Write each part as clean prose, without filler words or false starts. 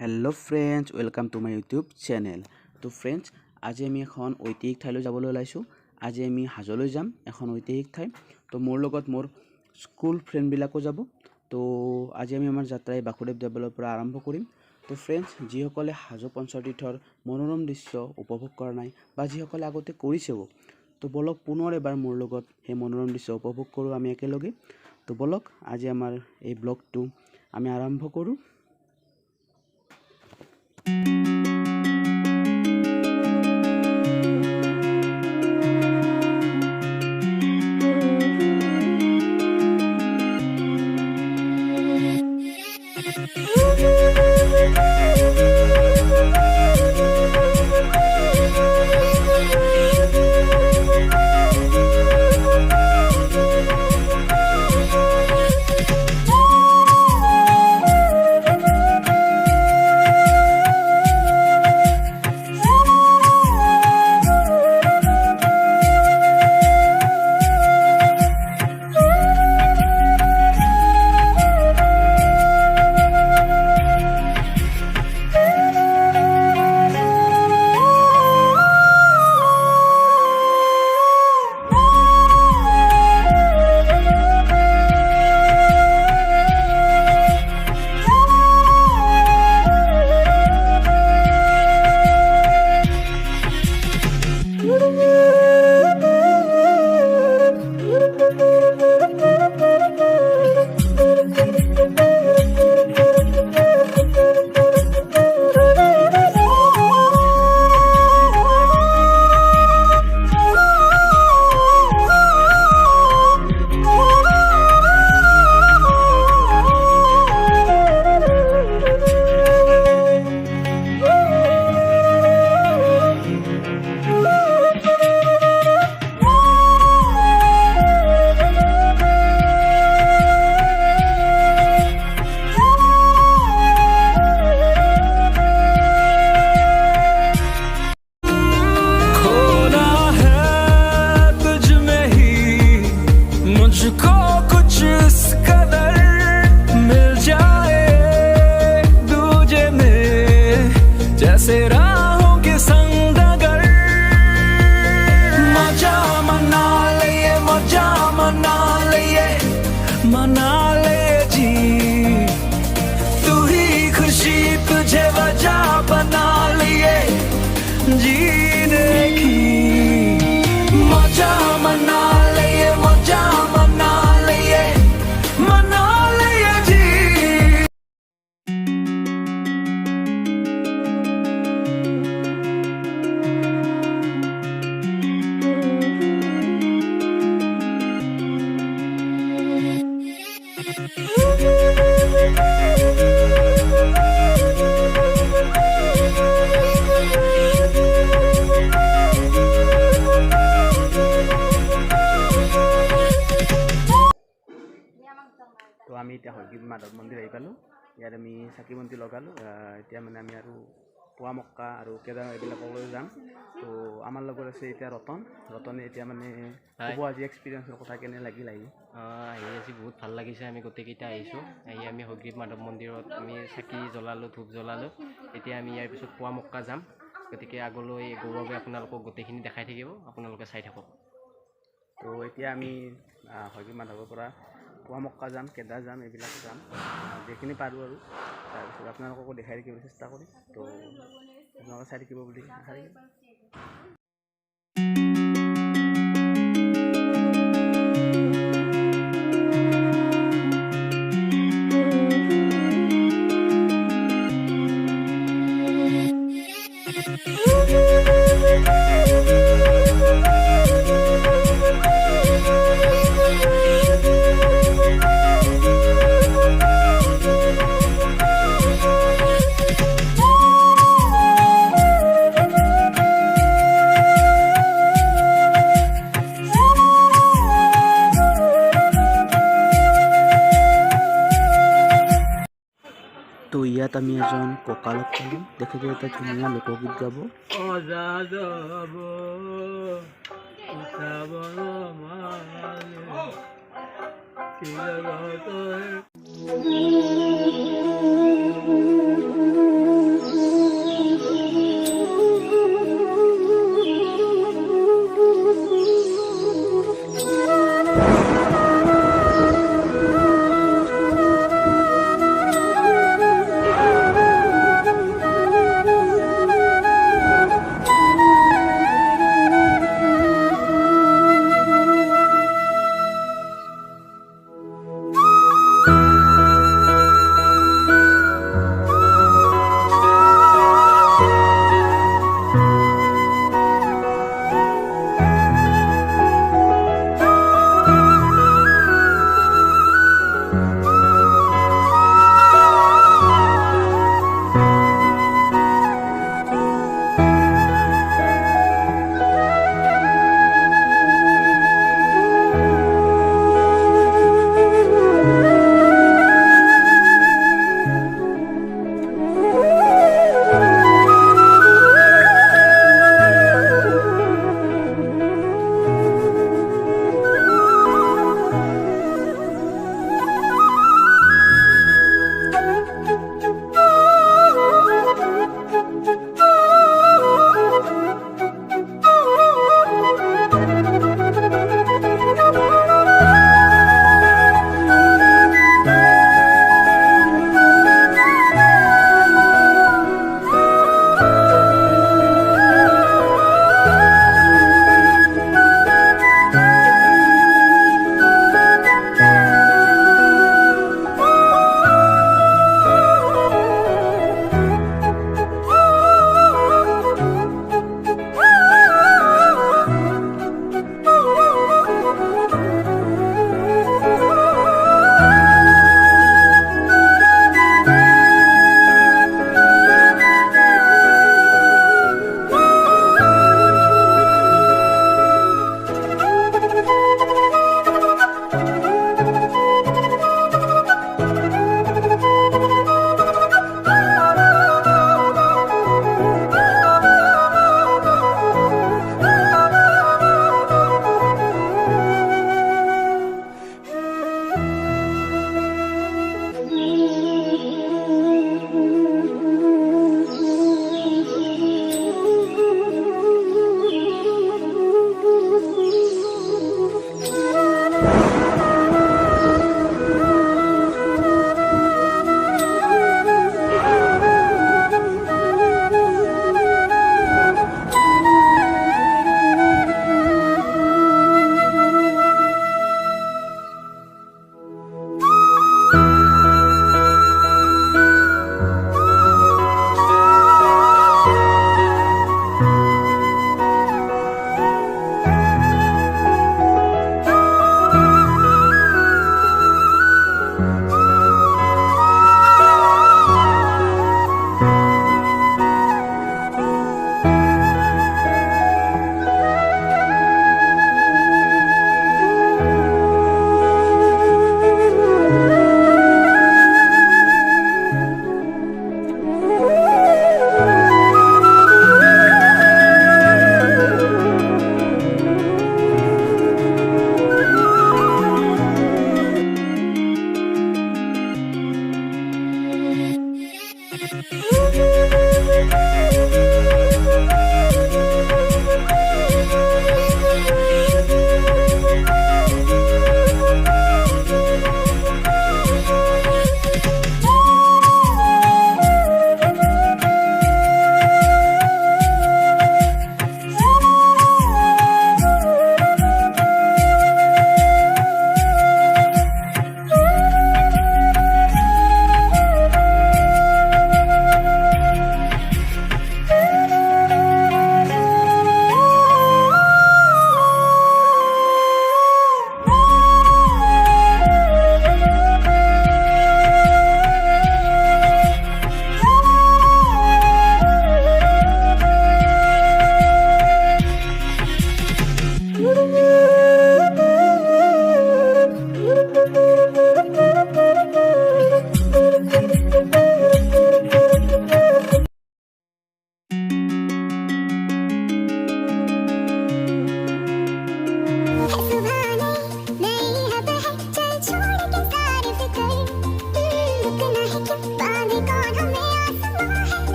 Hello friends, welcome to my YouTube channel. तो friends, आज आमी এখন ঐতিহাসিক ঠাইলৈ যাবলৈ ওলাইছোঁ। আজি আমি হাজোলৈ যাম, এখন ঐতিহাসিক ঠাই। তো মোৰ লগত মোৰ স্কুল ফ্ৰেণ্ডবিলাকো যাব। তো আজি আমি আমাৰ যাত্ৰা বাসুদেৱ দেৱালয়ৰ পৰা আৰম্ভ কৰিম। তো ফ্ৰেণ্ডছ, যিসকলে হাজো পঞ্চতীৰ্থৰ মনোৰম দৃশ্য উপভোগ কৰা নাই বা যিসকলে আগতে কৰিছেও, তো বলক পুনৰ এবাৰ মোৰ লগত সেই মনোৰম দৃশ্য উপভোগ কৰোঁ আমি একেলগে। তো বলক আজি আমাৰ এই ব্লগটো আমি আৰম্ভ কৰোঁ। मुझको कुछ इस कदर मिल जाए दूजे में, जैसे राहों के संग अगर मजा मना ले जी, तू ही खुशी तुझे वजह बना लिए जीने की। मजा मना ले जी। তো আমি এতিয়া হয়গ্ৰীৱ মাধৱ মন্দিৰ আহি পালোঁ। ইয়াত আমি চাকি বন্তি লগালোঁ। এতিয়া মানে আমি আৰু পুৱা মক্কা আৰু কেদাৰ এইবিলাকলৈ যাম। তো আমাৰ লগত আছে এতিয়া ৰতনে এতিয়া মানে ক'ব আজি এক্সপিৰিয়েঞ্চৰ কথা কেনে লাগিল আহি। আজি বহুত ভাল লাগিছে। আমি গোটেইকেইটা আহিছোঁ। আহি আমি হয়গ্ৰীৱ মাধৱ মন্দিৰত আমি চাকি জ্বলালোঁ, ধূপ জ্বলালোঁ। এতিয়া আমি ইয়াৰ পিছত পুৱা মক্কা যাম। গতিকে আগলৈ গৌৰৱে আপোনালোকক গোটেইখিনি দেখাই থাকিব, আপোনালোকে চাই থাকক। তো এতিয়া আমি হয়গ্ৰীৱ মাধৱৰ পৰা পুৱা মক্কা যাম, কেদাৰ যাম, এইবিলাক যাম যিখিনি পাৰোঁ আৰু। তাৰপিছত আপোনালোককো দেখাই থাকিবলৈ চেষ্টা কৰিম। তো আপোনালোকে চাই থাকিব বুলি আশা থাকিল। তো ইয়াত আমি এজন ককালক পালোঁ, তেখেতে এটা ধুনীয়া লোকগীত গাব।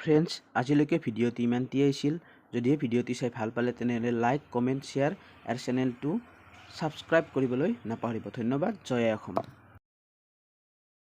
ফ্ৰেণ্ডছ আজিলৈকে ভিডিঅ'টি ইমানটিয়ে আছিল যদিহে ভিডিঅ'টি চাই ভাল পালে তেনেহ'লে লাইক কমেণ্ট শ্বেয়াৰ আৰু চেনেলটো ছাবস্ক্ৰাইব কৰিবলৈ নাপাহৰিব ধন্যবাদ জয় অসম